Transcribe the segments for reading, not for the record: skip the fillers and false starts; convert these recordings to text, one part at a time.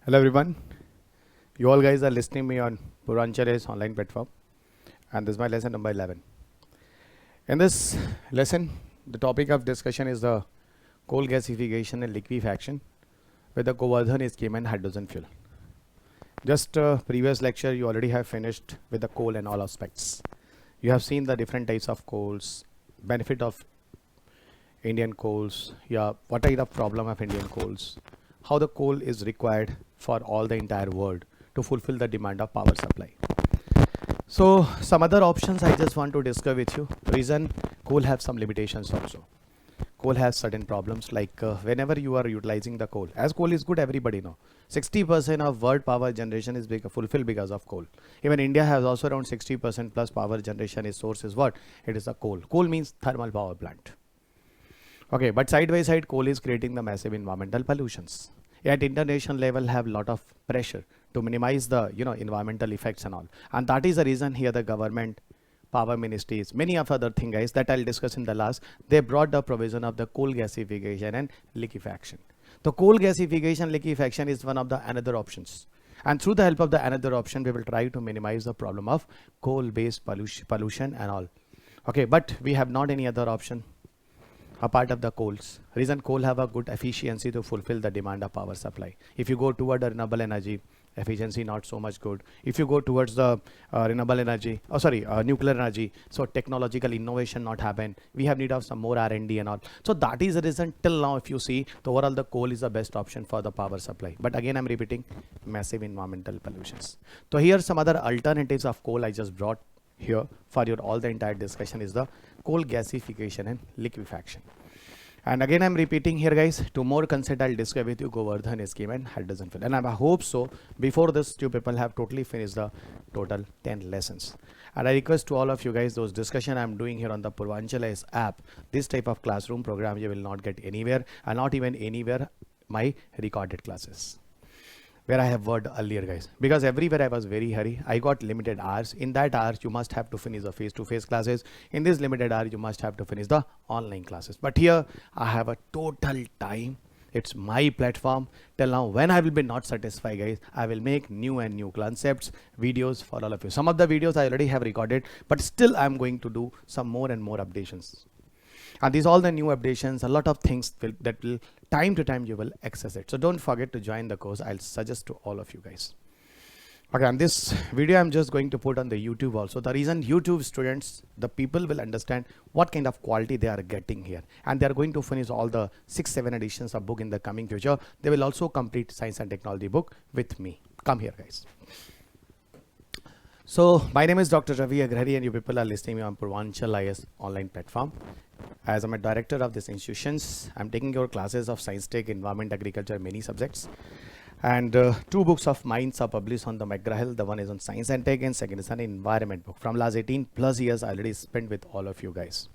Hello everyone. You all guys are listening me on Purvanchal IAS online platform, and this is my lesson number 11. In this lesson, the topic of discussion is the coal gasification and liquefaction with the Gobardhan scheme and hydrogen fuel. Just previous lecture you already have finished with the coal and all aspects. You have seen the different types of coals, benefit of Indian coals, what are the problem of Indian coals, how the coal is required for all the entire world to fulfill the demand of power supply. So some other options I just want to discuss with you. Reason coal have some limitations also. Coal has certain problems like whenever you are utilizing the coal, as coal is good, everybody know 60% of world power generation is fulfilled because of coal. Even India has also around 60% plus power generation. Its source is what? It is a coal. Coal means thermal power plant. Okay, but side by side coal is creating the massive environmental pollutions. At international level have lot of pressure to minimize the environmental effects and all, and that is the reason here the government, power ministries, many of other things guys that I'll discuss in the last, they brought the provision of the coal gasification and liquefaction. The coal gasification liquefaction is one of the another options, and through the help of the another option we will try to minimize the problem of coal based pollution and all. Okay, but we have not any other option a part of the coals. Reason coal have a good efficiency to fulfill the demand of power supply. If you go toward the renewable energy, efficiency not so much good. If you go towards the renewable energy, nuclear energy, so technological innovation not happen. We have need of some more R&D and all. So that is the reason till now if you see, the overall the coal is the best option for the power supply. But again I'm repeating, massive environmental pollutions. So here some other alternatives of coal I just brought here for your all the entire discussion is the coal gasification and liquefaction. And again I'm repeating here guys, two more concept I'll discuss with you, Gobardhan scheme and hydrogen fuel. And I hope so before this you people have totally finished the total 10 lessons. And I request to all of you guys, those discussion I'm doing here on the Purvanchal IAS app, this type of classroom program you will not get anywhere, and not even anywhere my recorded classes where I have worked earlier guys, because everywhere I was very hurry. I got limited hours. In that hours you must have to finish the face-to-face classes. In this limited hour you must have to finish the online classes. But here I have a total time. It's my platform. Till now when I will be not satisfied guys, I will make new and new concepts, videos for all of you. Some of the videos I already have recorded, but still I'm going to do some more and more updations. And these all the new updations, a lot of things that will time to time you will access it. So don't forget to join the course. I'll suggest to all of you guys. Okay, and this video I'm just going to put on the YouTube also. The reason YouTube students, the people will understand what kind of quality they are getting here, and they are going to finish all the 6-7 editions of book in the coming future. They will also complete science and technology book with me. Come here guys. So my name is Dr. Ravi Agrahari and you people are listening me on Purvanchal IAS online platform. As I'm a director of these institutions, I'm taking your classes of science, tech, environment, agriculture, many subjects. And 2 books of mine are published on the Mc Graw Hill. The one is on science and tech and second is an environment book. From last 18 plus years I already spent with all of you guys.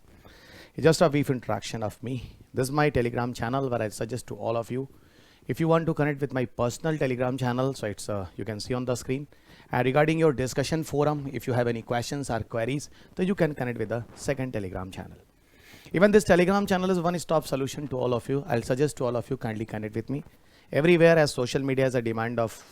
It's just a brief introduction of me. This is my Telegram channel where I suggest to all of you, if you want to connect with my personal Telegram channel, so it's you can see on the screen. And regarding your discussion forum, if you have any questions or queries, then you can connect with the second Telegram channel. Even this Telegram channel is one-stop solution to all of you. I'll suggest to all of you kindly connect with me. Everywhere as social media is a demand of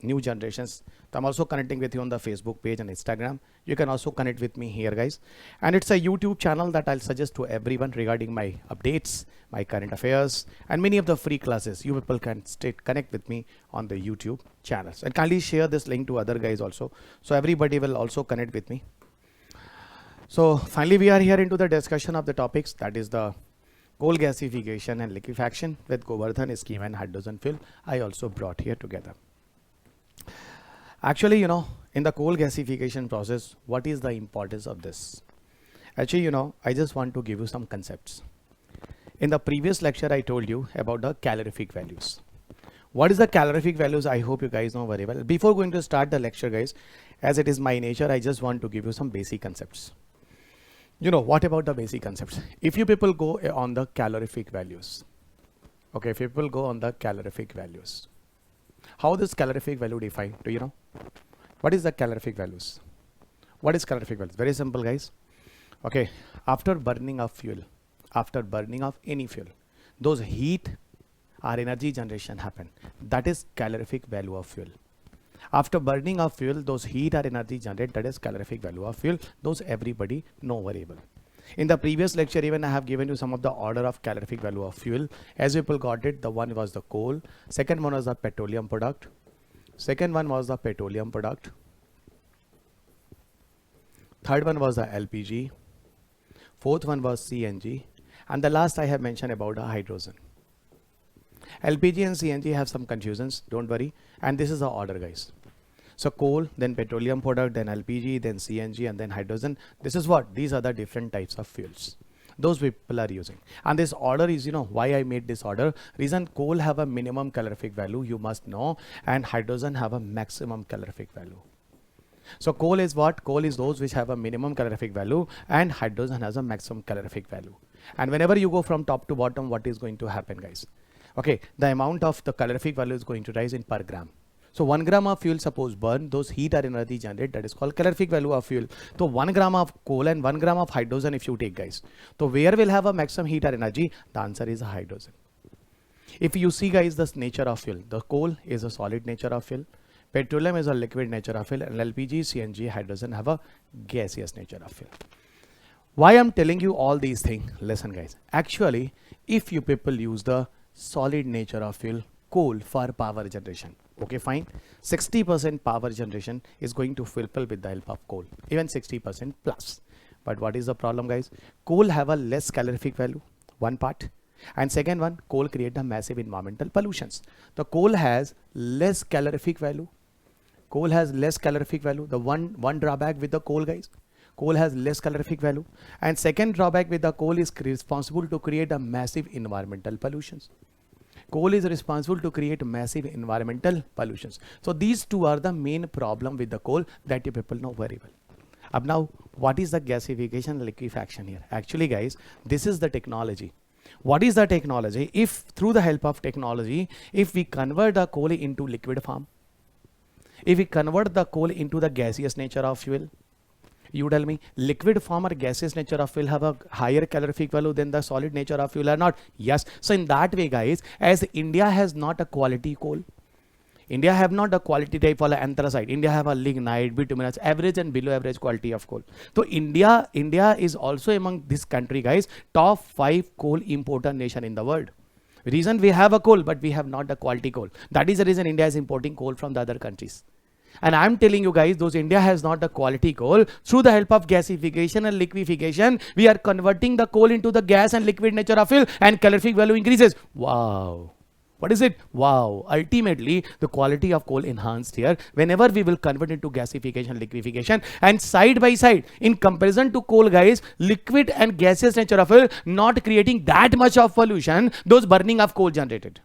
new generations, so I'm also connecting with you on the Facebook page and Instagram. You can also connect with me here guys. And it's a YouTube channel that I'll suggest to everyone regarding my updates, my current affairs, and many of the free classes. You people can connect with me on the YouTube channels. And kindly share this link to other guys also, so everybody will also connect with me. So finally we are here into the discussion of the topics, that is the coal gasification and liquefaction with Gobardhan scheme and hydrogen fuel I also brought here together. Actually, in the coal gasification process, what is the importance of this? Actually, I just want to give you some concepts. In the previous lecture, I told you about the calorific values. What is the calorific values? I hope you guys know very well. Before going to start the lecture, guys, as it is my nature, I just want to give you some basic concepts. What about the basic concepts? If you people go on the calorific values, okay, if people go on the calorific values, how this calorific value defined? Do you know? What is the calorific values? What is calorific values? Very simple guys. Okay, after burning of fuel, after burning of any fuel, those heat our energy generation happen. That is calorific value of fuel. After burning of fuel, those heat or energy generated, that is calorific value of fuel. Those everybody know very well. In the previous lecture, even I have given you some of the order of calorific value of fuel. As people got it, the one was the coal, second one was the petroleum product, third one was the LPG, fourth one was CNG, and the last I have mentioned about the hydrogen. LPG and CNG have some confusions, don't worry, and this is the order, guys. So coal, then petroleum product, then LPG, then CNG, and then hydrogen. This is what? These are the different types of fuels those people are using. And this order is, why I made this order. Reason, coal have a minimum calorific value, you must know, and hydrogen have a maximum calorific value. So coal is what? Coal is those which have a minimum calorific value, and hydrogen has a maximum calorific value. And whenever you go from top to bottom, what is going to happen, guys? Okay, the amount of the calorific value is going to rise in per gram. So 1 gram of fuel suppose burn, those heat or energy generated, that is called calorific value of fuel. So 1 gram of coal and 1 gram of hydrogen if you take, guys. So where will have a maximum heat or energy? The answer is hydrogen. If you see, guys, the nature of fuel, the coal is a solid nature of fuel, petroleum is a liquid nature of fuel, and LPG, CNG, hydrogen have a gaseous nature of fuel. Why I'm telling you all these things? Listen, guys. Actually, if you people use the solid nature of fuel, coal, for power generation, okay, fine, 60% power generation is going to fulfill with the help of coal, even 60% plus. But what is the problem, guys? Coal have a less calorific value, one part, and second one, coal create a massive environmental pollutions. The coal has less calorific value. Coal has less calorific value. The one drawback with the coal, guys, coal has less calorific value, and second drawback with the coal is responsible to create a massive environmental pollutions. Coal is responsible to create massive environmental pollutions. So these two are the main problem with the coal that you people know very well. Now, what is the gasification, liquefaction here? Actually, guys, this is the technology. What is the technology? If through the help of technology, if we convert the coal into liquid form, if we convert the coal into the gaseous nature of fuel, you tell me, liquid form or gaseous nature of fuel have a higher calorific value than the solid nature of fuel or not? Yes. So in that way, guys, as India has not a quality coal, India have not a quality type of anthracite. India have a lignite, bituminous, average and below average quality of coal. So India is also among this country, guys, top 5 coal importer nation in the world. Reason, we have a coal, but we have not the quality coal. That is the reason India is importing coal from the other countries. And I'm telling you, guys, those India has not the quality coal. Through the help of gasification and liquefaction, we are converting the coal into the gas and liquid nature of fuel, and calorific value increases. Wow. What is it? Wow. Ultimately, the quality of coal enhanced here whenever we will convert into gasification, liquefaction, and side by side, in comparison to coal, guys, liquid and gaseous nature of fuel not creating that much of pollution, those burning of coal generated.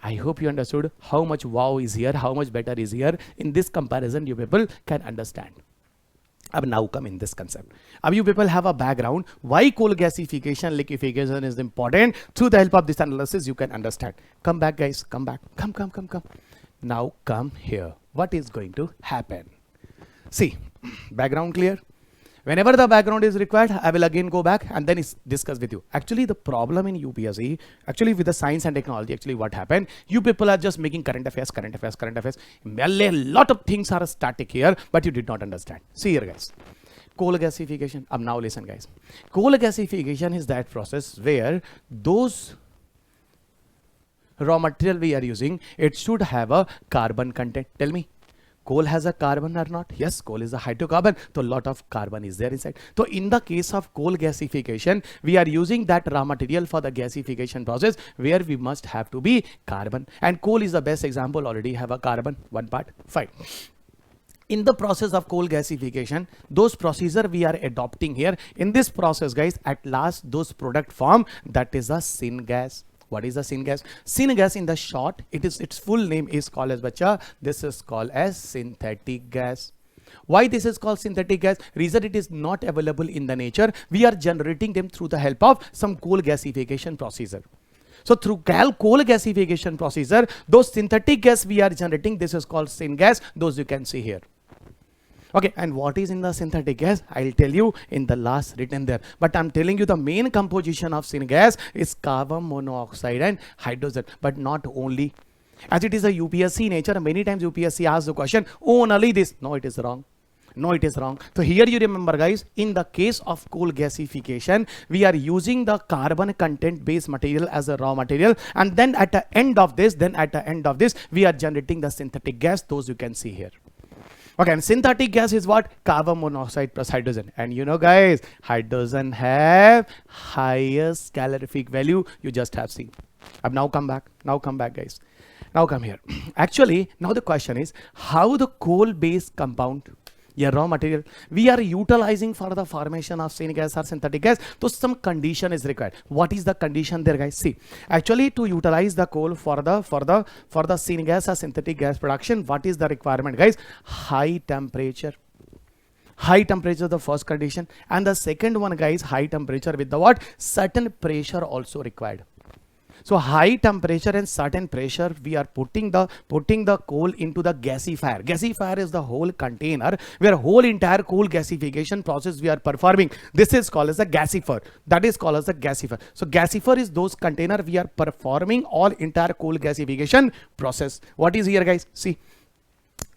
I hope you understood how much wow is here, how much better is here. In this comparison, you people can understand. Now come in this concept. You people have a background why coal gasification, liquefaction is important. Through the help of this analysis, you can understand. Come back, guys. Come back. Come. Now come here. What is going to happen? See, background clear? Whenever the background is required, I will again go back and then discuss with you. Actually, the problem in UPSC, actually with the science and technology, actually what happened, you people are just making current affairs. A lot of things are static here, but you did not understand. See here, guys. Coal gasification. Now listen, guys. Coal gasification is that process where those raw material we are using, it should have a carbon content. Tell me. Coal has a carbon or not? Yes, coal is a hydrocarbon. So a lot of carbon is there inside. So in the case of coal gasification, we are using that raw material for the gasification process where we must have to be carbon. And coal is the best example, already have a carbon, one part, fine. In the process of coal gasification, those procedure we are adopting here. In this process, guys, at last those product form, that is a syngas. What is the syngas? Syngas in the short, its full name is called as bacha. This is called as synthetic gas. Why this is called synthetic gas? Reason, it is not available in the nature. We are generating them through the help of some coal gasification procedure. So through coal gasification procedure, those synthetic gas we are generating, this is called syngas. Those you can see here. Okay, and what is in the synthetic gas? I'll tell you in the last written there. But I'm telling you the main composition of syn gas is carbon monoxide and hydrogen, but not only. As it is a UPSC nature, many times UPSC asks the question, only this. No, it is wrong. No, it is wrong. So here you remember, guys, in the case of coal gasification, we are using the carbon content based material as a raw material, and then at the end of this, we are generating the synthetic gas. Those you can see here. Okay, and synthetic gas is what? Carbon monoxide plus hydrogen. And you know, guys, hydrogen have highest calorific value. You just have seen. Now come back. Now come back, guys. Now come here. Actually, now the question is how the coal-based compound, raw material, we are utilizing for the formation of syn gas or synthetic gas. So some condition is required. What is the condition there, guys? See, actually to utilize the coal for the syn gas or synthetic gas production, what is the requirement, guys? High temperature. High temperature, the first condition, and the second one, guys, high temperature with the what? Certain pressure also required. So high temperature and certain pressure, we are putting the coal into the gasifier. Gasifier is the whole container where whole entire coal gasification process we are performing. This is called as a gasifier. That is called as a gasifier. So gasifier is those container we are performing all entire coal gasification process. What is here, guys? See.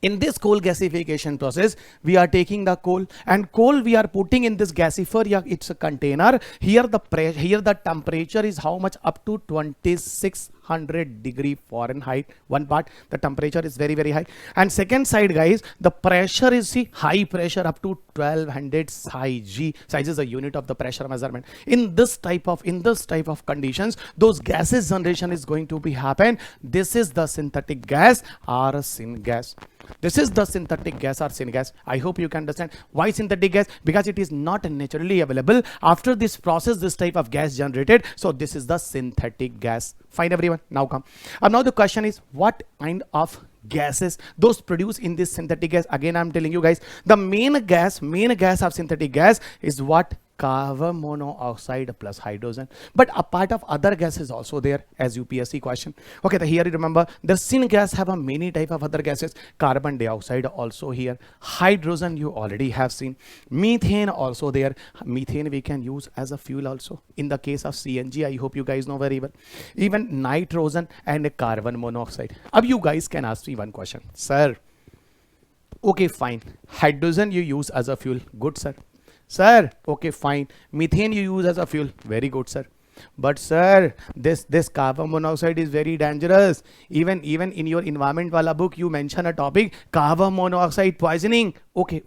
In this coal gasification process, we are taking the coal and coal we are putting in this gasifier. Yeah, it's a container. Here the temperature is how much? Up to 2600 degree Fahrenheit. One part, the temperature is very, very high. And second side, guys, the pressure is, see, high pressure up to 1200 psi G. Psi is a unit of the pressure measurement. In this type of conditions, those gases generation is going to be happen. This is the synthetic gas or syn gas. This is the synthetic gas or syn gas. I hope you can understand why synthetic gas, because it is not naturally available. After this process, this type of gas generated. So this is the synthetic gas. Fine, everyone. Now come. Now the question is, what kind of gases those produce in this synthetic gas? Again, I'm telling you, guys, the main gas of synthetic gas is what? Carbon monoxide plus hydrogen. But a part of other gases also there as UPSC question. Okay, here you remember the syn gas have a many type of other gases. Carbon dioxide also here. Hydrogen you already have seen. Methane also there. Methane we can use as a fuel also. In the case of CNG, I hope you guys know very well. Even nitrogen and carbon monoxide. Now you guys can ask me one question. Sir, okay, fine. Hydrogen you use as a fuel. Good, sir. Sir, okay, fine. Methane you use as a fuel. Very good, sir. But sir, this carbon monoxide is very dangerous. Even in your environment wala book, you mention a topic, carbon monoxide poisoning. Okay.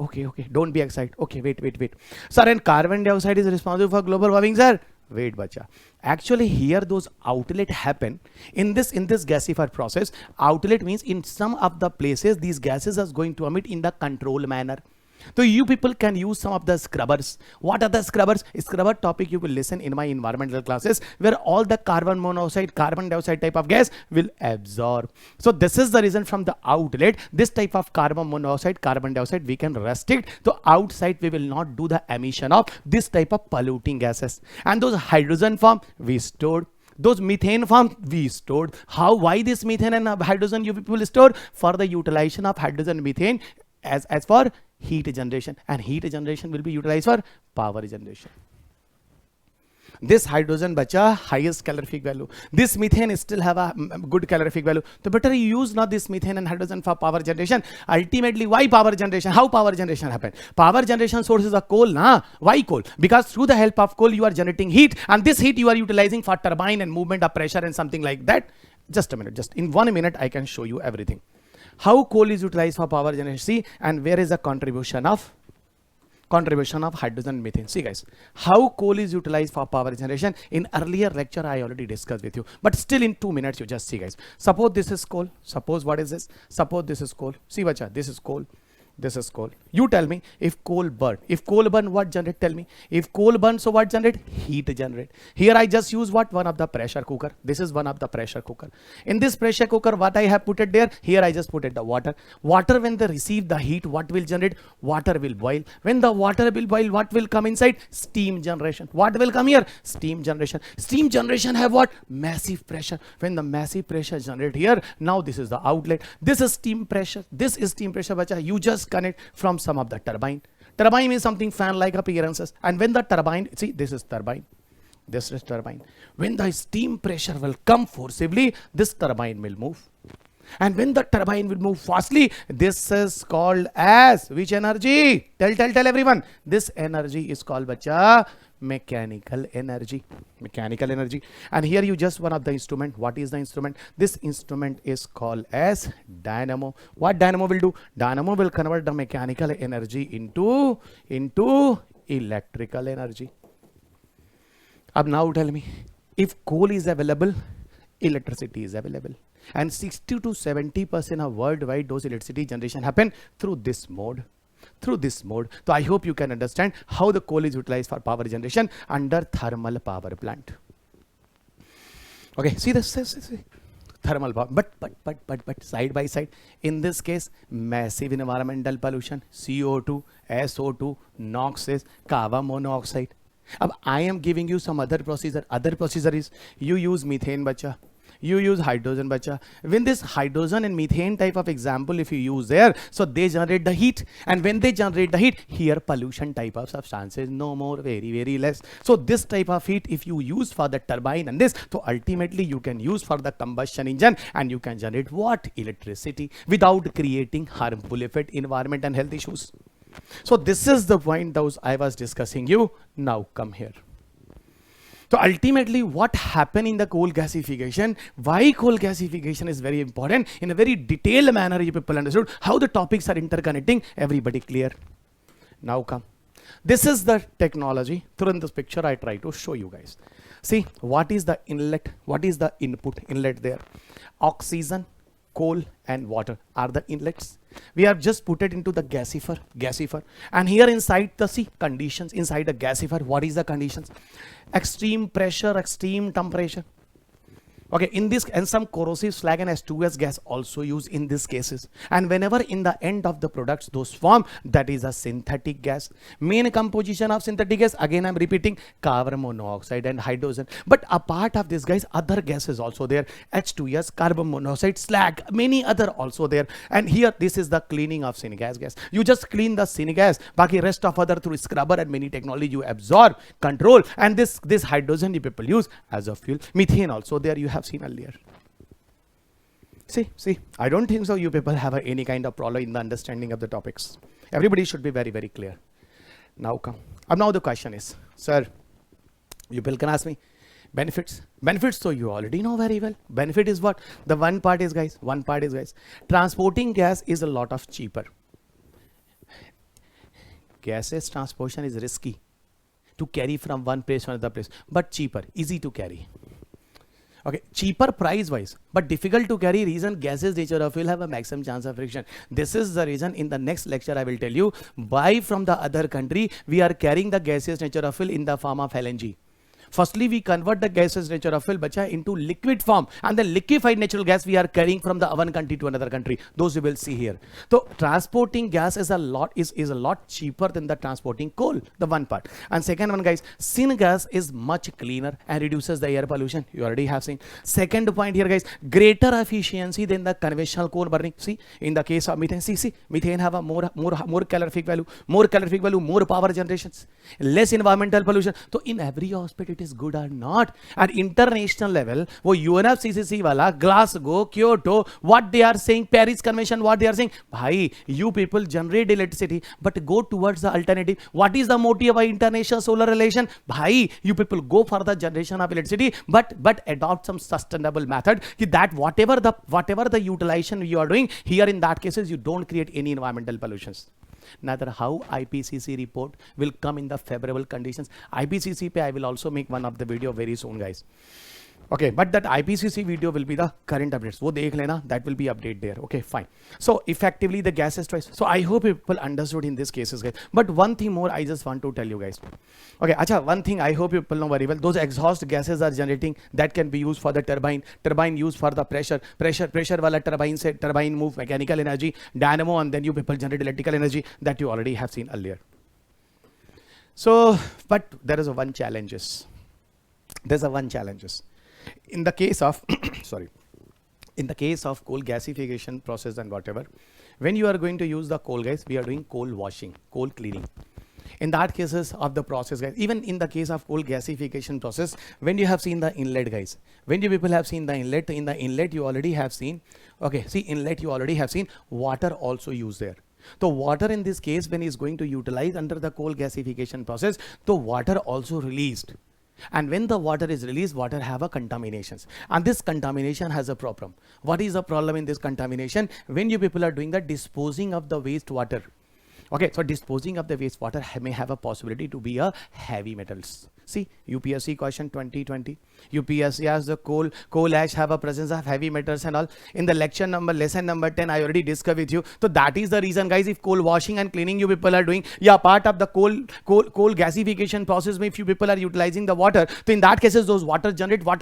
Don't be excited. Okay, wait. Sir, and carbon dioxide is responsible for global warming, sir. Wait, bacha. Actually, here those outlet happen in this gasifier process. Outlet means in some of the places these gases are going to emit in the control manner. So you people can use some of the scrubbers. What are the scrubbers? Scrubber topic you will listen in my environmental classes, where all the carbon monoxide, carbon dioxide type of gas will absorb. So this is the reason from the outlet, this type of carbon monoxide, carbon dioxide we can restrict. So outside we will not do the emission of this type of polluting gases. And those hydrogen form we stored. Those methane form we stored. Why this methane and hydrogen you people stored? For the utilization of hydrogen methane as for heat generation, and heat generation will be utilized for power generation. This hydrogen bacha highest calorific value. This methane still have a good calorific value. So better you use not this methane and hydrogen for power generation. Ultimately, why power generation? How power generation happen? Power generation source is a coal, nah? Why coal? Because through the help of coal you are generating heat, and this heat you are utilizing for turbine and movement of pressure and something like that. Just a minute, just in 1 minute I can show you everything. How coal is utilized for power generation? See, and where is the contribution of hydrogen and methane? See, guys, how coal is utilized for power generation. In earlier lecture I already discussed with you, but still in 2 minutes you just see, guys. Suppose this is coal. Suppose what is this? Suppose this is coal. See, bacha, this is coal. This is coal. You tell me, if coal burn, what generate? Tell me. If coal burn, so what generate? Heat generate. Here I just use what? One of the pressure cooker. This is one of the pressure cooker. In this pressure cooker, what I have put it there? Here I just put it the water. Water, when they receive the heat, what will generate? Water will boil. When the water will boil, what will come inside? Steam generation. What will come here? Steam generation. Steam generation have what? Massive pressure. When the massive pressure generate here, now this is the outlet. This is steam pressure. This is steam pressure, bacha. You just disconnect from some of the turbine. Turbine is something fan-like appearances. And when the turbine, see, this is turbine. This is turbine. When the steam pressure will come forcibly, this turbine will move. And when the turbine will move fastly, this is called as which energy? Tell everyone. This energy is called, bacha, mechanical energy. Mechanical energy. And here you just one of the instrument. What is the instrument? This instrument is called as dynamo. What dynamo will do? Dynamo will convert the mechanical energy into electrical energy. Now tell me, if coal is available, electricity is available. And 60 to 70% of worldwide those electricity generation happen through this mode. Through this mode. So I hope you can understand how the coal is utilized for power generation under thermal power plant. Okay, see this thermal power, but side by side. In this case, massive environmental pollution, CO2, SO2, NOx, carbon monoxide. I am giving you some other procedure. Other procedure is you use methane, bacha. You use hydrogen, bacha. When this hydrogen and methane type of example, if you use there, so they generate the heat. And when they generate the heat, here pollution type of substances, no more, very less. So this type of heat, if you use for the turbine and this, so ultimately you can use for the combustion engine and you can generate what? Electricity without creating harmful effect, environment and health issues. So this is the point those I was discussing you. Now come here. So ultimately what happened in the coal gasification, why coal gasification is very important, in a very detailed manner you people understood how the topics are interconnecting, everybody clear? Now come. This is the technology. Through this picture I try to show you guys. See, what is the inlet, what is the input inlet there? Oxygen, coal and water are the inlets. We have just put it into the gasifier, and here inside the conditions, inside the gasifier, what is the conditions? Extreme pressure, extreme temperature. Okay, in this, and some corrosive slag and H2S gas also used in these cases. And whenever in the end of the products those form, that is a synthetic gas. Main composition of synthetic gas, again I'm repeating, carbon monoxide and hydrogen. But apart of this, guys, other gases also there. H2S, carbon monoxide, slag, many other also there. And here this is the cleaning of syngas gas. You just clean the syngas, baki rest of other through scrubber and many technology you absorb, control, and this hydrogen you people use as a fuel. Methane also there you have seen earlier. See, I don't think so you people have any kind of problem in the understanding of the topics. Everybody should be very clear. Now come. Now the question is, sir, you people can ask me, benefits. So you already know very well. Benefit is what? The one part is, guys, transporting gas is a lot of cheaper. Gases transportation is risky to carry from one place to another place, but cheaper, easy to carry. Okay, cheaper price wise, but difficult to carry. Reason, gases nature of fuel have a maximum chance of friction. This is the reason in the next lecture I will tell you why from the other country we are carrying the gaseous nature of fuel in the form of LNG. Firstly, we convert the gaseous nature of fuel, bacha, into liquid form, and the liquefied natural gas we are carrying from the one country to another country. Those you will see here. So transporting gas is a lot cheaper than the transporting coal. The one part. And second one, guys, syngas is much cleaner and reduces the air pollution. You already have seen. Second point here, guys, greater efficiency than the conventional coal burning. See, in the case of methane, see, methane have a more calorific value, more power generations, less environmental pollution. So in every aspect, it is good or not. At international level, wo UNFCCC wala, Glasgow, Kyoto, what they are saying, Paris Convention, what they are saying, bhai, you people generate electricity, but go towards the alternative. What is the motive of international solar relation? Bhai, you people go for the generation of electricity, but adopt some sustainable method. That whatever the utilization you are doing here, in that cases, you don't create any environmental pollutions. Neither how IPCC report will come in the favorable conditions. IPCC pe I will also make one of the video very soon, guys. Okay, but that IPCC video will be the current updates. Wo dekh lena, that will be update there. Okay, fine. So effectively the gases twice. So I hope people understood in these cases, guys. But one thing more I just want to tell you guys. Okay, acha, one thing I hope people know very well. Those exhaust gases are generating that can be used for the turbine. Turbine used for the pressure wala turbine se turbine move mechanical energy, dynamo, and then you people generate electrical energy that you already have seen earlier. So, but there is a one challenges. There's a one challenges. In the case of in the case of coal gasification process and whatever, When you are going to use the coal, guys, we are doing coal washing, coal cleaning. In that cases of the process, guys, even in the case of coal gasification process, when you have seen the inlet, guys, when you people have seen the inlet, in the inlet you already have seen, okay, see inlet you already have seen water also used there. So water in this case, when is going to utilize under the coal gasification process, the water also released. And when the water is released, water have a contaminations, and this contamination has a problem. What is the problem in this contamination? When you people are doing the disposing of the wastewater, okay, so disposing of the wastewater may have a possibility to be a heavy metals. See, UPSC question 2020. UPSC has the coal ash have a presence of heavy metals and all. In the lesson number 10, I already discussed with you. So that is the reason, guys, if coal washing and cleaning you people are doing, yeah, part of the coal gasification process, if you people are utilizing the water, so in that cases, those water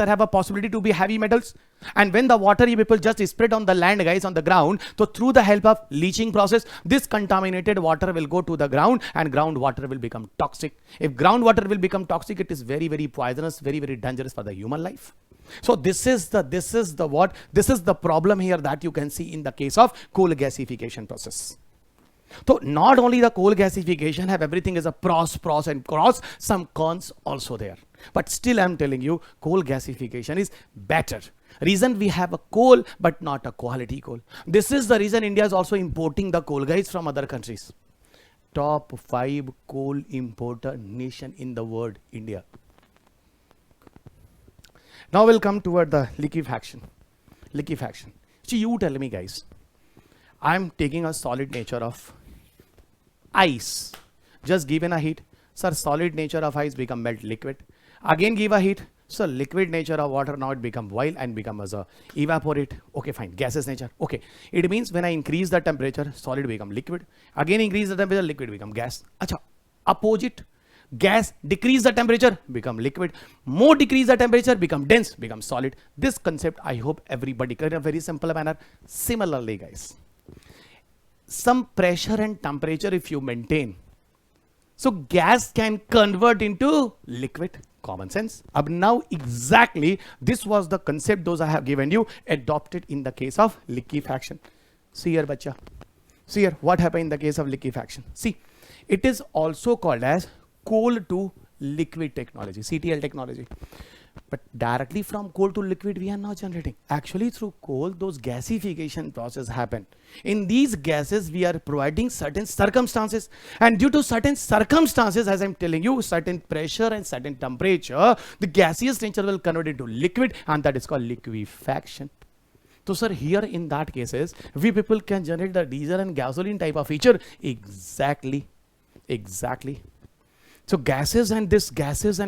have a possibility to be heavy metals. And when the water you people just spread on the land, guys, on the ground, so through the help of leaching process, this contaminated water will go to the ground, and groundwater will become toxic. If groundwater will become toxic, it is very, very poisonous, very, very dangerous for the human life. So this is the problem here that you can see in the case of coal gasification process. So not only the coal gasification have everything is a pros and cons, some cons also there. But still I'm telling you, coal gasification is better. Reason we have a coal but not a quality coal. This is the reason India is also importing the coal, guys, from other countries. Top 5 coal importer nation in the world, India. Now we'll come toward the liquefaction. So you tell me, guys, I'm taking a solid nature of ice. Just given a heat, sir, solid nature of ice become melt liquid. Again give a heat, so liquid nature of water, now it become boil and become as a evaporate. Okay, fine. Gaseous nature. Okay. It means when I increase the temperature, solid become liquid. Again increase the temperature, liquid become gas. Acha. Opposite. Gas decrease the temperature, become liquid. More decrease the temperature, become dense, become solid. This concept I hope everybody clear in a very simple manner. Similarly, guys, some pressure and temperature if you maintain, so gas can convert into liquid. Common sense. Now exactly this was the concept those I have given you, adopted in the case of liquefaction. See here, bacha. See here, what happened in the case of liquefaction. See, it is also called as coal to liquid technology, CTL technology. But directly from coal to liquid we are not generating. Actually through coal, those gasification process happen. In these gases we are providing certain circumstances, and due to certain circumstances, as I'm telling you, certain pressure and certain temperature, the gaseous nature will convert into liquid, and that is called liquefaction. So sir, here in that cases, we people can generate the diesel and gasoline type of feature. Exactly. So gases and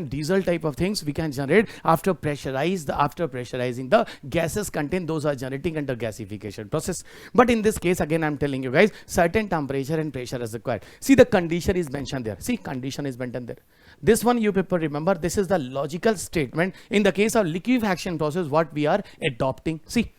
diesel type of things we can generate after pressurizing the gases contained, those are generating under gasification process. But in this case, again I'm telling you guys, certain temperature and pressure is required. See, the condition is mentioned there. See, condition is mentioned there. This one you people remember, this is the logical statement in the case of liquefaction process what we are adopting. See,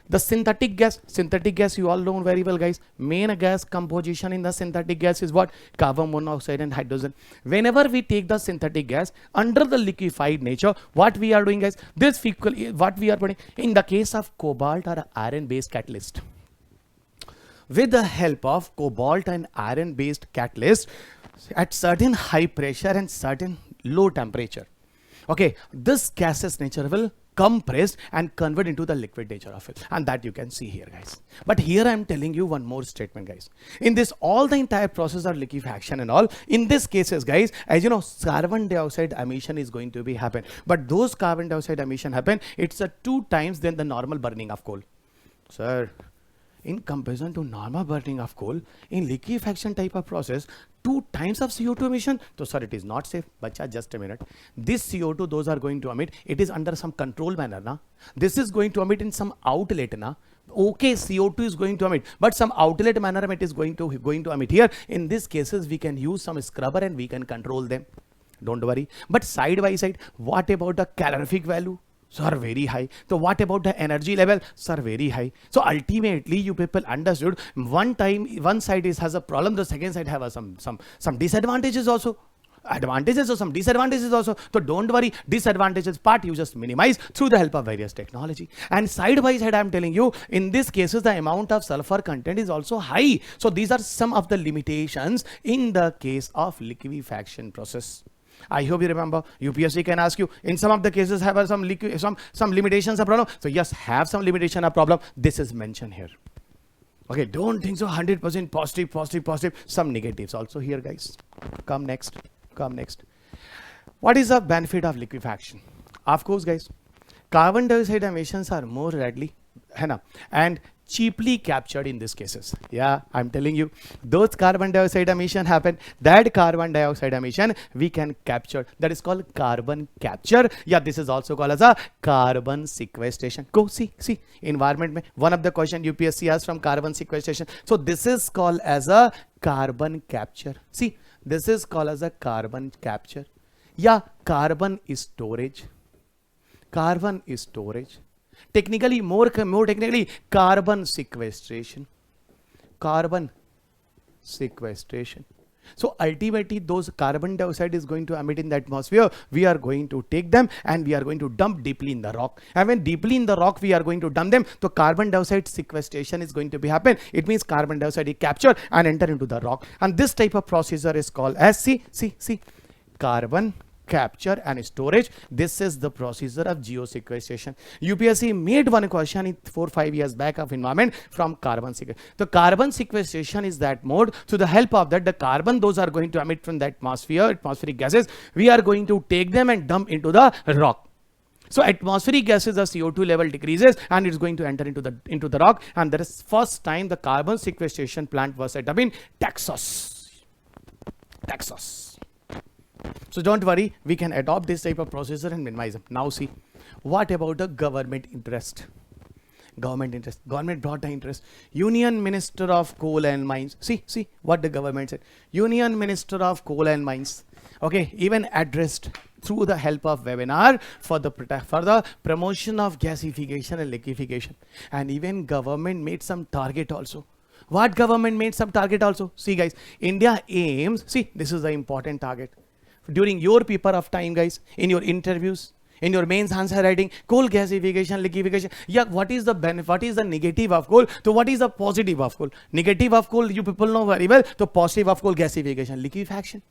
the synthetic gas you all know very well, guys. Main gas composition in the synthetic gas is what? Carbon monoxide and hydrogen. Whenever we take the synthetic gas under the liquefied nature, what we are doing, guys, this what we are putting in the case of cobalt or iron based catalyst. With the help of cobalt and iron based catalyst at certain high pressure and certain low temperature, okay, this gaseous nature will compressed and convert into the liquid nature of it, and that you can see here, guys. But here I am telling you one more statement, guys. In this, all the entire process of liquefaction and all, in this cases, guys, as you know, carbon dioxide emission is going to be happen, but those carbon dioxide emission happen, it's a 2 times than the normal burning of coal. Sir, in comparison to normal burning of coal, in liquefaction type of process, 2 times of CO2 emission. So sir, it is not safe. Bacha, just a minute. This CO2 those are going to emit, it is under some control manner, na? This is going to emit in some outlet, na? Okay, CO2 is going to emit, but some outlet manner it is going to emit here. In these cases, we can use some scrubber and we can control them. Don't worry. But side by side, what about the calorific value? Sir, very high. So what about the energy level? Sir, very high. So ultimately you people understood, one side has a problem, the second side have some disadvantages also. advantages or some disadvantages also. So don't worry, disadvantages part you just minimize through the help of various technology. And side by side, I'm telling you, in these cases, the amount of sulfur content is also high. So these are some of the limitations in the case of liquefaction process. I hope you remember. UPSC can ask you in some of the cases have some limitations or problem. So yes, have some limitation or problem. This is mentioned here. Okay, don't think so 100% positive. Some negatives also here, guys. Come next. What is the benefit of liquefaction? Of course, guys, carbon dioxide emissions are more readily and cheaply captured in these cases. Yeah, I'm telling you, those carbon dioxide emission happen. That carbon dioxide emission we can capture. That is called carbon capture. Yeah, this is also called as a carbon sequestration. Go see environment mein one of the question UPSC asked from carbon sequestration. So this is called as a carbon capture. See, this is called as a carbon capture. Yeah, carbon storage. Technically, more technically, carbon sequestration. So ultimately, those carbon dioxide is going to emit in the atmosphere. We are going to take them and we are going to dump deeply in the rock. And when deeply in the rock we are going to dump them, so carbon dioxide sequestration is going to be happen. It means carbon dioxide is captured and enter into the rock. And this type of procedure is called as carbon capture and storage. This is the procedure of geosequestration. UPSC made one question 4-5 years back of environment from carbon sequestration. The carbon sequestration is that mode. So the help of that, the carbon those are going to emit from the atmospheric gases, we are going to take them and dump into the rock. So atmospheric gases, the CO2 level decreases and it's going to enter into the rock. And that is first time the carbon sequestration plant was set up in Texas. So don't worry, we can adopt this type of procedure and minimize them. Now see, what about the government interest? Government brought the interest. Union Minister of Coal and Mines. See what the government said. Union Minister of Coal and Mines. Okay, even addressed through the help of webinar for the promotion of gasification and liquefaction. And even government made some target also. What government made some target also? See guys, India aims, see this is the important target. During your paper of time, guys, in your interviews, in your mains answer writing, coal gasification, liquefaction. Yeah, what is the benefit? What is the negative of coal? So what is the positive of coal? Negative of coal, you people know very well. So positive of coal, gasification, liquefaction.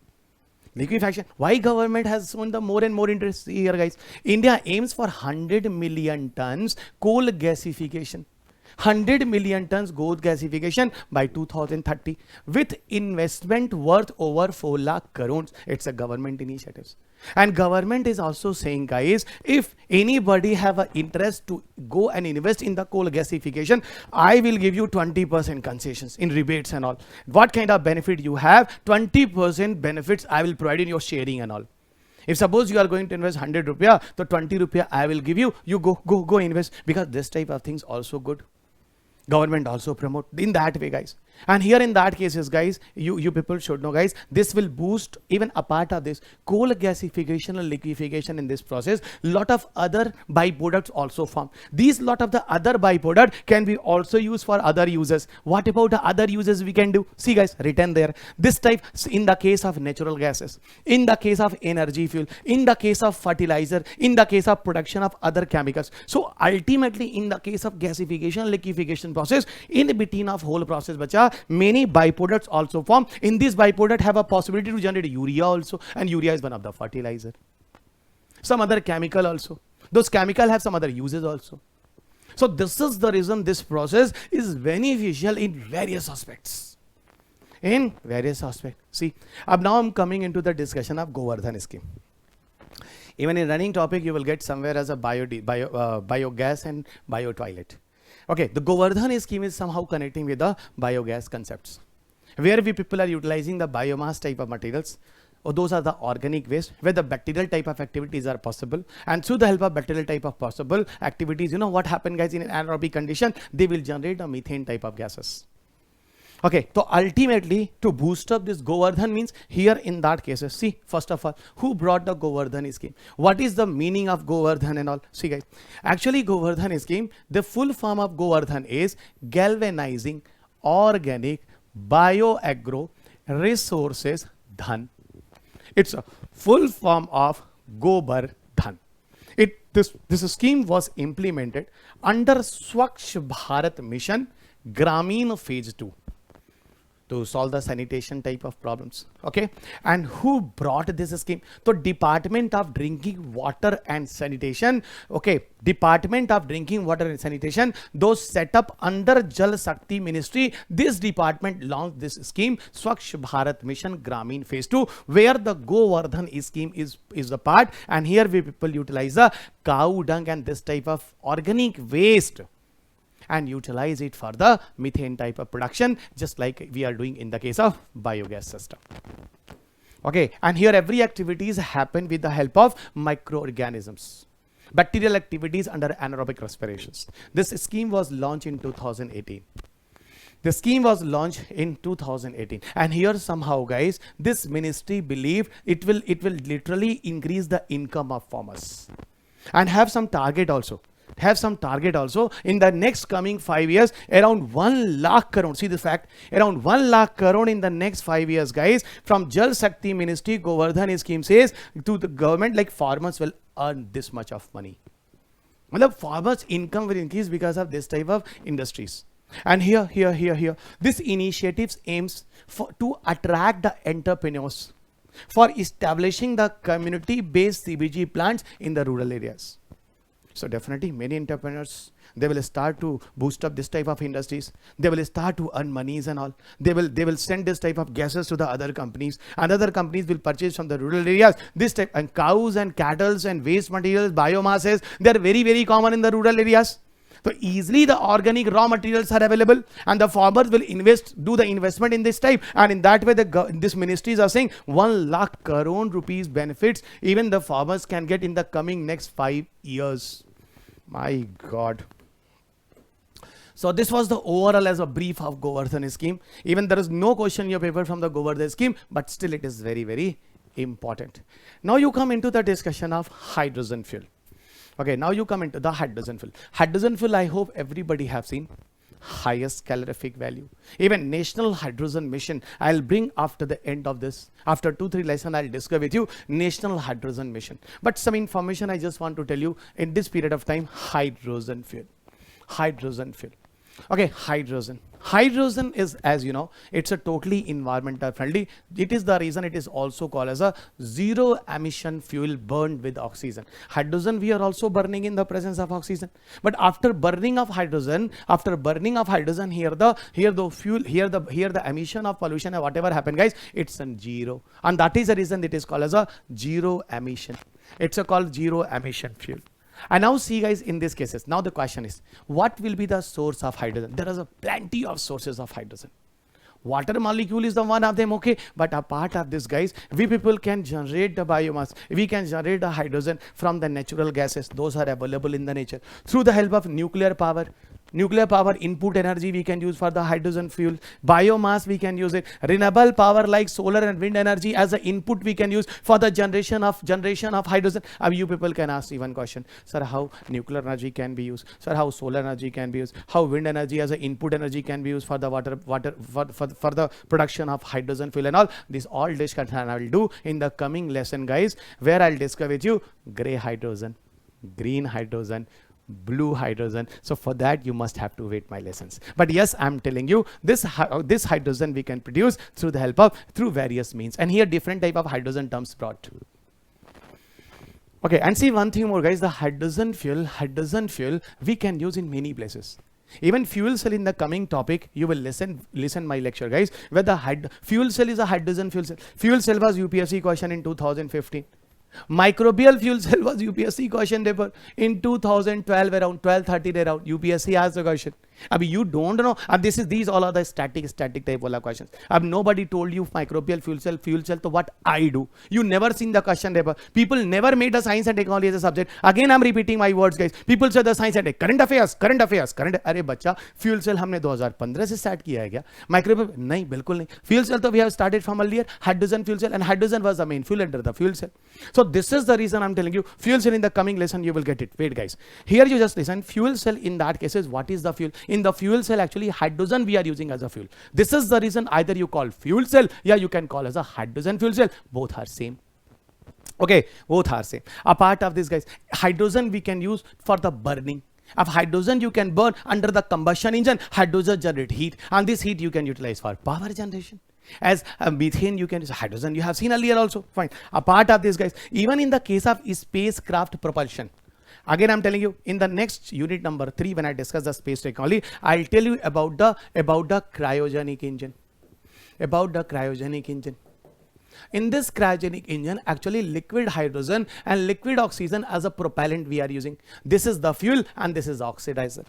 Why government has shown the more and more interest here, guys? India aims for 100 million tons coal gasification. 100 million tons coal gasification by 2030 with investment worth over 4 lakh crores. It's a government initiative. And government is also saying, guys, if anybody have an interest to go and invest in the coal gasification, I will give you 20% concessions in rebates and all. What kind of benefit you have? 20% benefits I will provide in your sharing and all. If suppose you are going to invest 100 rupiah, so 20 rupiah I will give you. You go invest, because this type of things also good. Government also promote in that way, guys. And here in that cases, guys, you people should know, guys, this will boost even a part of this coal gasification and liquefaction. In this process, lot of other byproducts also form. These lot of the other byproduct can be also used for other uses. What about the other uses we can do? See guys, written there. This type in the case of natural gases, in the case of energy fuel, in the case of fertilizer, in the case of production of other chemicals. So ultimately in the case of gasification liquefaction process, in the between of whole process, bacha, many byproducts also form. In this byproduct have a possibility to generate urea also, and urea is one of the fertilizer. Some other chemical also. Those chemical have some other uses also. So this is the reason this process is beneficial in various aspects. See, now I'm coming into the discussion of Gobardhan scheme. Even in running topic, you will get somewhere as a biogas and bio toilet. Okay, the Gobardhan scheme is somehow connecting with the biogas concepts, where we people are utilizing the biomass type of materials, or those are the organic waste, where the bacterial type of activities are possible. And through the help of bacterial type of possible activities, you know what happen, guys, in an anaerobic condition, they will generate a methane type of gases. Okay, so ultimately to boost up this Gobardhan means here in that case, see, first of all, who brought the Gobardhan scheme? What is the meaning of Gobardhan and all? See guys, actually Gobardhan scheme, the full form of Gobardhan is galvanizing organic bioagro resources dhan. It's a full form of Gobardhan. This scheme was implemented under Swachh Bharat Mission Gramin Phase 2 to solve the sanitation type of problems. Okay, and who brought this scheme? So Department of Drinking Water and Sanitation. Okay, Department of Drinking Water and Sanitation, those set up under Jal Shakti Ministry. This department launched this scheme, Swachh Bharat Mission Gramin Phase 2, where the Govardhan scheme is the part, and here we people utilize the cow dung and this type of organic waste and utilize it for the methane type of production, just like we are doing in the case of biogas system. Okay, and here every activities happen with the help of microorganisms, bacterial activities under anaerobic respirations. This scheme was launched in 2018. The scheme was launched in 2018, and here somehow, guys, this ministry believed it will literally increase the income of farmers and have some target also. In the next coming 5 years, around 1 lakh crore. See the fact, around 1 lakh crore in the next 5 years, guys, from Jal Shakti Ministry, Govardhan scheme says to the government, like farmers will earn this much of money. Well, farmers' income will increase because of this type of industries. And here, this initiative aims to attract the entrepreneurs for establishing the community-based CBG plants in the rural areas. So definitely many entrepreneurs, they will start to boost up this type of industries. They will start to earn monies and all. They will send this type of gases to the other companies, and other companies will purchase from the rural areas. This type, and cows and cattle and waste materials, biomasses, they are very, very common in the rural areas. So easily the organic raw materials are available, and the farmers will do the investment in this type, and in that way this ministries are saying 1 lakh crore rupees benefits even the farmers can get in the coming next 5 years. My God. So this was the overall as a brief of Govardhan scheme. Even there is no question in your paper from the Govardhan scheme, but still it is very, very important. Now you come into the discussion of hydrogen fuel. Okay, now you come into the hydrogen fuel. Hydrogen fuel, I hope everybody have seen. Highest calorific value. Even National Hydrogen Mission, I'll bring after the end of this. After 2-3 lessons, I'll discuss with you National Hydrogen Mission. But some information I just want to tell you in this period of time, hydrogen fuel. Okay, hydrogen. Hydrogen is, as you know, it's a totally environmental friendly. It is the reason it is also called as a zero emission fuel burned with oxygen. Hydrogen we are also burning in the presence of oxygen. But after burning of hydrogen, here the emission of pollution or whatever happened, guys, it's a zero. And that is the reason it is called as a zero emission. It's called zero emission fuel. And now see, guys, in these cases, now the question is, what will be the source of hydrogen? There is a plenty of sources of hydrogen. Water molecule is the one of them, okay, but apart of this, guys, we people can generate the biomass. We can generate the hydrogen from the natural gases. Those are available in the nature through the help of nuclear power. Nuclear power input energy we can use for the hydrogen fuel. Biomass we can use it. Renewable power like solar and wind energy as an input we can use for the generation of hydrogen. You people can ask even question, sir, how nuclear energy can be used? Sir, how solar energy can be used? How wind energy as an input energy can be used for the for the production of hydrogen fuel and all? This all discussion I will do in the coming lesson, guys, where I'll discuss with you gray hydrogen, green hydrogen, blue hydrogen. So for that you must have to wait my lessons. But yes, I'm telling you this hydrogen we can produce through the help of various means. And here different type of hydrogen terms brought. Okay, and see one thing more, guys, the hydrogen fuel we can use in many places. Even fuel cell in the coming topic, you will listen my lecture, guys, where the fuel cell is a hydrogen fuel cell. Fuel cell was UPSC question in 2015. Microbial fuel cell was UPSC question paper in 2012, around 12:30 around. UPSC asked the question. You don't know. These all are the static type of questions. Nobody told you microbial fuel cell. So what I do? You never seen the question paper. People never made the science and technology as a subject. Again, I'm repeating my words, guys. People say the science and current affairs. अरे बच्चा, fuel cell हमने 2015 से start किया है क्या? Microbial नहीं, बिल्कुल नहीं. Fuel cell तो we have started from earlier. Hydrogen fuel cell, and hydrogen was the main fuel under the fuel cell. So this is the reason I'm telling you fuel cell in the coming lesson you will get it. Wait, guys. Here you just listen. Fuel cell in that case is what is the fuel? In the fuel cell, actually hydrogen we are using as a fuel. This is the reason either you call fuel cell, yeah, you can call as a hydrogen fuel cell. Both are same. Okay, both are same. Apart of this, guys, hydrogen we can use for the burning. Of hydrogen you can burn under the combustion engine. Hydrogen generate heat, and this heat you can utilize for power generation. As methane you can use hydrogen, you have seen earlier also. Fine. Apart of this, guys, even in the case of spacecraft propulsion, again I'm telling you in the next unit number 3 when I discuss the space technology, I'll tell you about the cryogenic engine. About the cryogenic engine. In this cryogenic engine, actually liquid hydrogen and liquid oxygen as a propellant we are using. This is the fuel and this is the oxidizer.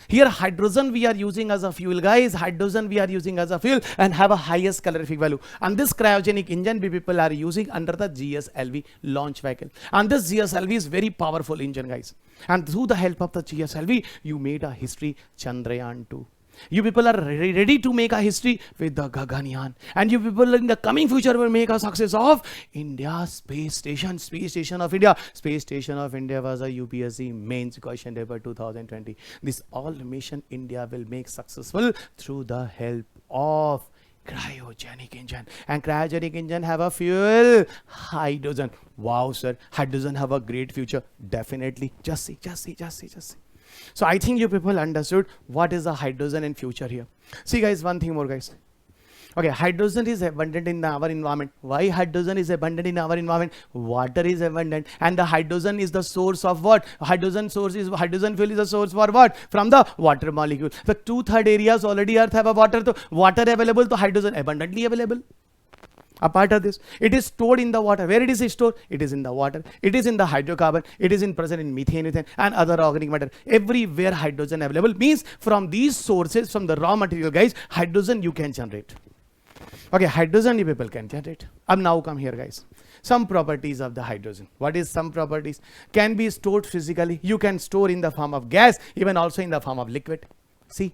Here hydrogen we are using as a fuel, guys. Hydrogen we are using as a fuel and have a highest calorific value. And this cryogenic engine we people are using under the GSLV launch vehicle. And this GSLV is very powerful engine, guys. And through the help of the GSLV, you made a history, Chandrayaan 2. You people are ready to make a history with the Gaganyaan, and you people in the coming future will make a success of India space station. Space station of India. Space station of India was a UPSC mains question paper 2020. This all mission India will make successful through the help of cryogenic engine. And cryogenic engine have a fuel, hydrogen. Wow, sir, hydrogen have a great future. Definitely. Just see. So I think you people understood what is the hydrogen in future here. See, guys, one thing more, guys. Okay, hydrogen is abundant in our environment. Why hydrogen is abundant in our environment? Water is abundant, and the hydrogen is the source of what? Hydrogen fuel is the source for what? From the water molecule. The 2/3 areas already Earth have a water available, so hydrogen abundantly available. Apart of this, it is stored in the water. Where it is stored? It is in the water. It is in the hydrocarbon. It is present in methane, and other organic matter. Everywhere hydrogen available means from these sources, from the raw material, guys, hydrogen you can generate. Okay, hydrogen you people can generate. Now come here, guys. Some properties of the hydrogen. What is some properties? Can be stored physically. You can store in the form of gas, even also in the form of liquid. See,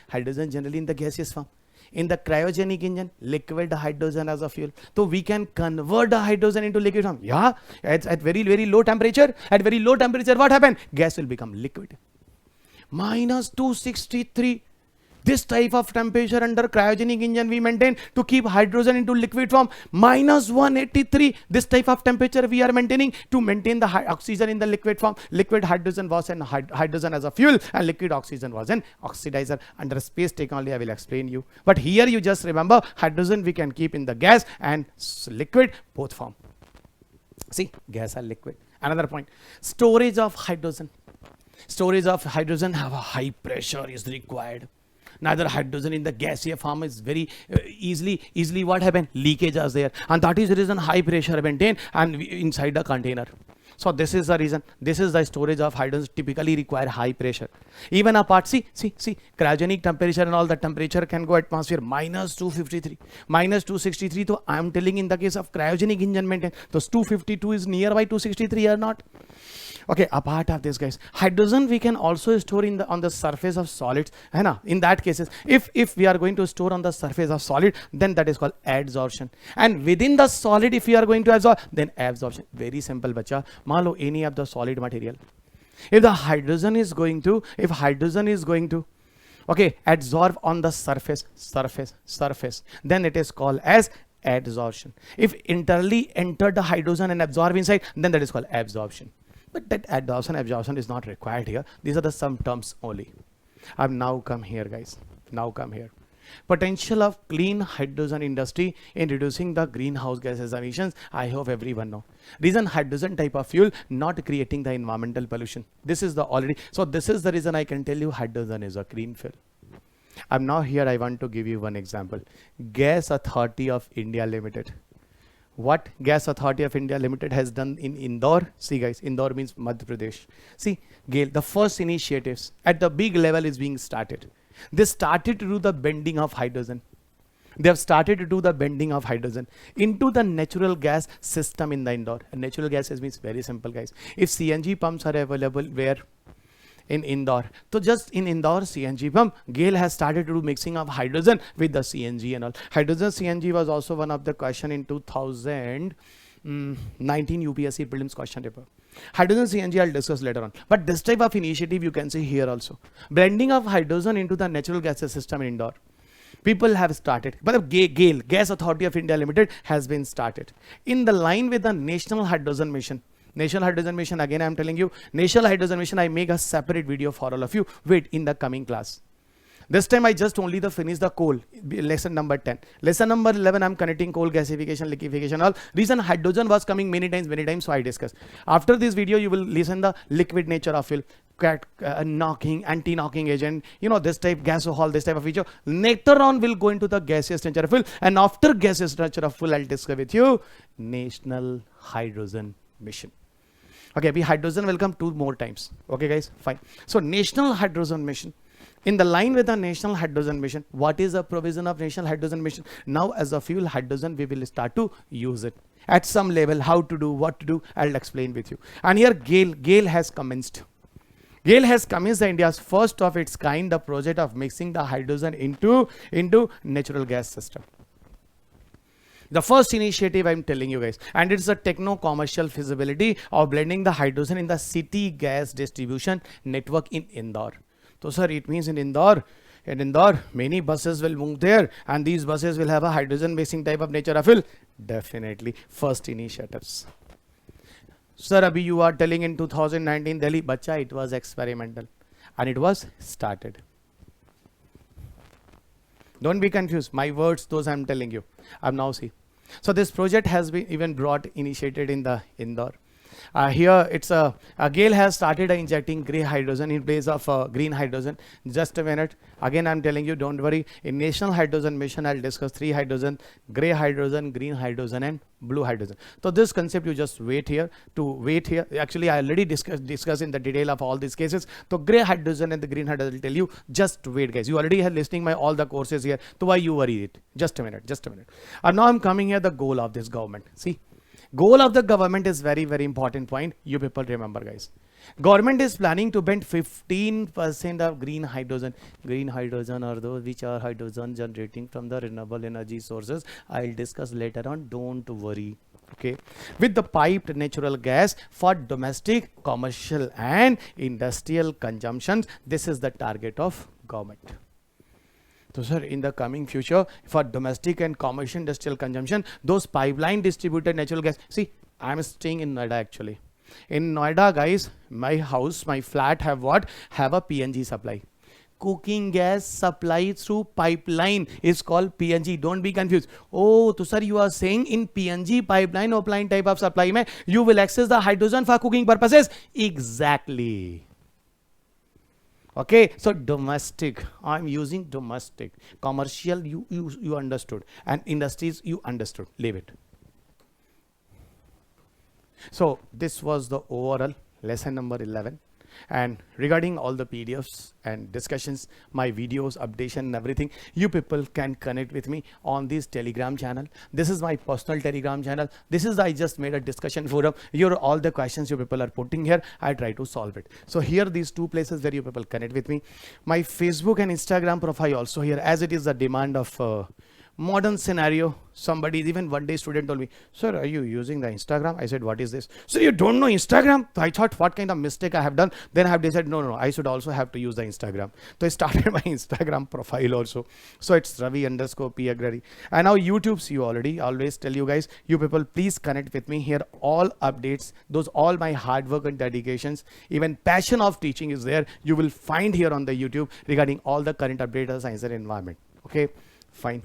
hydrogen generally in the gaseous form. In the cryogenic engine, liquid hydrogen as a fuel. So we can convert the hydrogen into liquid form. Yeah, at very, very low temperature. At very low temperature, what happened? Gas will become liquid. -263. This type of temperature under cryogenic engine we maintain to keep hydrogen into liquid form. -183. This type of temperature we are maintaining to maintain the oxygen in the liquid form. Liquid hydrogen was an hydrogen as a fuel, and liquid oxygen was an oxidizer. Under space technology, I will explain you. But here you just remember hydrogen we can keep in the gas and liquid, both form. See, gas and liquid. Another point, storage of hydrogen. Storage of hydrogen have a high pressure is required. Neither hydrogen in the gaseous form is very easily what happened? Leakage is there, and that is the reason high pressure maintained and inside the container. So this is the reason. This is the storage of hydrogen typically require high pressure. Even apart, see, cryogenic temperature and all the temperature can go atmosphere -253, -263. So I am telling in the case of cryogenic engine maintain, those 252 is nearby 263 or not? Okay, apart of this, guys, hydrogen we can also store in on the surface of solids. In that cases, if we are going to store on the surface of solid, then that is called adsorption. And within the solid, if we are going to absorb, then absorption. Very simple, bacha. मान लो any of the solid material. If hydrogen is going to okay, adsorb on the surface, then it is called as adsorption. If internally enter the hydrogen and absorb inside, then that is called absorption. But that absorption is not required here. These are the some terms only. I've now come here, guys. Potential of clean hydrogen industry in reducing the greenhouse gases emissions. I hope everyone know. Reason hydrogen type of fuel not creating the environmental pollution. This is the reason I can tell you hydrogen is a clean fuel. Now here I want to give you one example. Gas Authority of India Limited. What Gas Authority of India Limited has done in Indore? See, guys, Indore means Madhya Pradesh. See, GAIL, the first initiatives at the big level is being started. They started to do the bending of hydrogen. They have started to do the bending of hydrogen into the natural gas system in the Indore. And natural gases means very simple, guys. If CNG pumps are available where? In Indore. So just in Indore CNG pump, GAIL has started to do mixing of hydrogen with the CNG and all. Hydrogen CNG was also one of the question in 2019 UPSC prelims question paper. Hydrogen CNG I'll discuss later on. But this type of initiative you can see here also. Blending of hydrogen into the natural gases system in Indore. People have started. But GAIL, Gas Authority of India Limited, has been started. In the line with the National Hydrogen Mission. National Hydrogen Mission, again I am telling you, National Hydrogen Mission, I make a separate video for all of you. Wait, in the coming class. This time I just only finish the coal, lesson number 10. Lesson number 11, I'm connecting coal, gasification, liquefaction, all. Reason hydrogen was coming many times, so I discuss. After this video, you will listen the liquid nature of fuel, knocking, anti-knocking agent, you know, this type, gasohol, this type of feature. Later on, we'll go into the gaseous nature of fuel. And after gaseous nature of fuel, I'll discuss with you National Hydrogen Mission. Okay, hydrogen will come 2 more times. Okay, guys, fine. So, National Hydrogen Mission. In the line with the National Hydrogen Mission, what is the provision of National Hydrogen Mission? Now, as a fuel, hydrogen, we will start to use it. At some level, how to do, what to do, I'll explain with you. And here, GAIL has commenced. GAIL has commenced India's first of its kind, the project of mixing the hydrogen into natural gas system. The first initiative I'm telling you guys, and it's a techno-commercial feasibility of blending the hydrogen in the city gas distribution network in Indore. So sir, it means in Indore, many buses will move there, and these buses will have a hydrogen basing type of nature of fuel. Definitely, first initiatives. Sir, abhi you are telling in 2019 Delhi, bacha, it was experimental, and it was started. Don't be confused. My words, those I'm telling you. I'm now see. So this project has been even initiated in the Indore. Here it's GAIL has started injecting grey hydrogen in place of green hydrogen. Just a minute. Again, I'm telling you, don't worry. In National Hydrogen Mission, I'll discuss 3 hydrogen: grey hydrogen, green hydrogen, and blue hydrogen. So this concept, you just wait here. Actually, I already discussed in the detail of all these cases. So grey hydrogen and the green hydrogen, I'll tell you. Just wait, guys. You already have listening my all the courses here. So why you worry it? Just a minute. And now I'm coming here. The goal of this government. See. Goal of the government is very, very important point. You people remember, guys. Government is planning to blend 15% of green hydrogen. Green hydrogen are those which are hydrogen generating from the renewable energy sources. I'll discuss later on. Don't worry. Okay. With the piped natural gas for domestic, commercial, and industrial consumptions. This is the target of government. So sir, in the coming future, for domestic and commercial industrial consumption, those pipeline distributed natural gas. See, I'm staying in Noida actually. In Noida, guys, my house, my flat have what? Have a PNG supply. Cooking gas supply through pipeline is called PNG. Don't be confused. Oh, so sir, you are saying in PNG pipeline or pipeline type of supply, mein, you will access the hydrogen for cooking purposes? Exactly. Okay, so domestic, I'm using domestic. Commercial, you understood. And industries, you understood. Leave it. So this was the overall lesson number 11. And regarding all the PDFs and discussions, my videos, updation and everything, you people can connect with me on this Telegram channel. This is my personal Telegram channel. This is, I just made a discussion forum. Here all the questions you people are putting here, I try to solve it. So here these 2 places where you people connect with me. My Facebook and Instagram profile also here, as it is the demand of modern scenario. Somebody, even one day student told me, sir, are you using the Instagram? I said, what is this? So you don't know Instagram? So I thought, what kind of mistake I have done? Then I have decided, no, I should also have to use the Instagram. So I started my Instagram profile also. So it's Ravi _ P Agrahari. And now YouTube's, you always tell you guys, you people please connect with me here. All updates, those all my hard work and dedications, even passion of teaching is there. You will find here on the YouTube regarding all the current updates of science and environment. Okay, fine.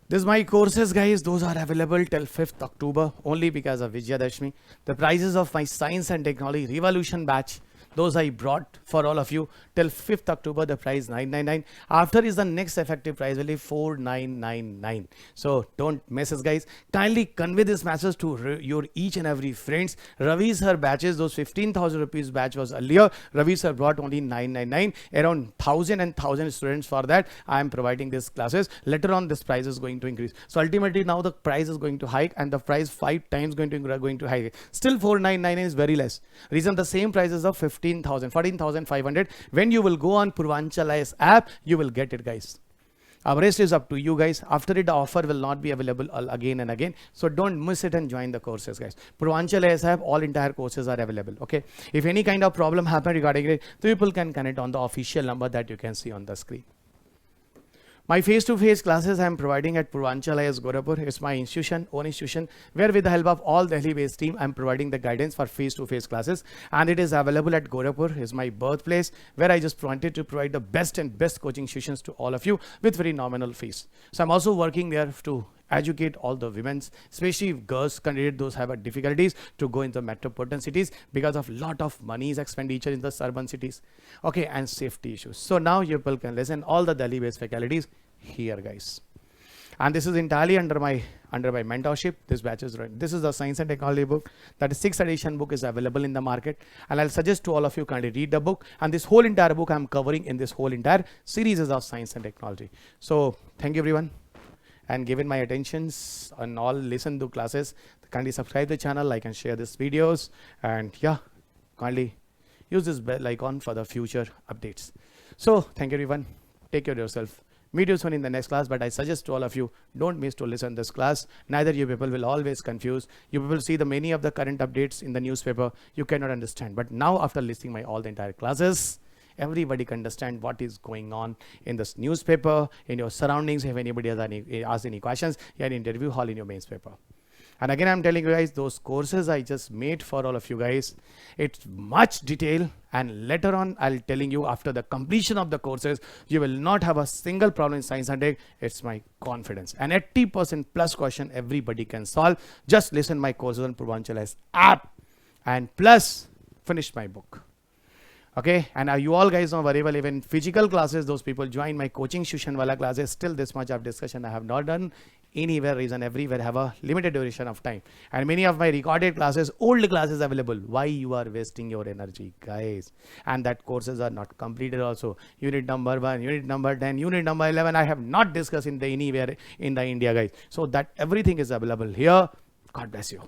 This is my courses, guys. Those are available till 5th October only because of Vijayadashmi. The prices of my science and technology revolution batch, those I brought for all of you till 5th October. The price 999. After is the next effective price will be 4999. So don't miss us, guys. Kindly convey this message to your each and every friends. Ravi sir batches, those 15,000 rupees batch was earlier. Ravi sir brought only 999. Around 1,000 students for that. I am providing these classes. Later on, this price is going to increase. So ultimately, now the price is going to hike, and the price 5 times going to hike. Still 499 is very less. Reason the same prices of 14,500. When you will go on Purvanchal IAS app, you will get it, guys. Rest is up to you guys. After it, the offer will not be available again and again. So don't miss it and join the courses, guys. Purvanchal IAS have all entire courses are available. Okay. If any kind of problem happen regarding it, people can connect on the official number that you can see on the screen. My face-to-face classes I am providing at Purvanchal IAS Gorakhpur. It's my institution, own institution, where with the help of all Delhi-based team, I am providing the guidance for face-to-face classes, and it is available at Gorakhpur. It's my birthplace, where I just wanted to provide the best coaching institutions to all of you with very nominal fees. So I'm also working there to educate all the women, especially girls candidates, those have difficulties to go into metropolitan cities because of lot of money's expenditure in the urban cities, okay, and safety issues. So now you people can listen all the Delhi based faculties here, guys, and this is entirely under my mentorship. This batch is running. This is the science and technology book, that is 6th edition book is available in the market, and I'll suggest to all of you kindly read the book, and this whole entire book I'm covering in this whole entire series of science and technology. So thank you everyone, and given my attentions and all listen to classes, kindly subscribe the channel, like and share these videos, and yeah, kindly use this bell icon for the future updates. So thank you everyone, take care of yourself. Meet you soon in the next class, but I suggest to all of you, don't miss to listen this class. Neither you people will always confuse. You people see the many of the current updates in the newspaper, you cannot understand. But now after listening my all the entire classes, everybody can understand what is going on in this newspaper, in your surroundings. If anybody has asked any questions, you have an interview hall in your mains paper. And again, I'm telling you guys, those courses I just made for all of you guys, it's much detail, and later on I'll telling you after the completion of the courses, you will not have a single problem in science and tech. It's my confidence, and 80% plus question everybody can solve. Just listen my courses on Purvanchal IAS app, and plus finish my book. Okay, and you all guys know very well, even physical classes, those people join my coaching institution wala classes, still this much of discussion I have not done anywhere, reason everywhere have a limited duration of time, and many of my recorded classes, old classes available. Why you are wasting your energy, guys? And that courses are not completed also. Unit number 1, unit number 10, unit number 11 I have not discussed in the anywhere in the India, guys. So that everything is available here. God bless you.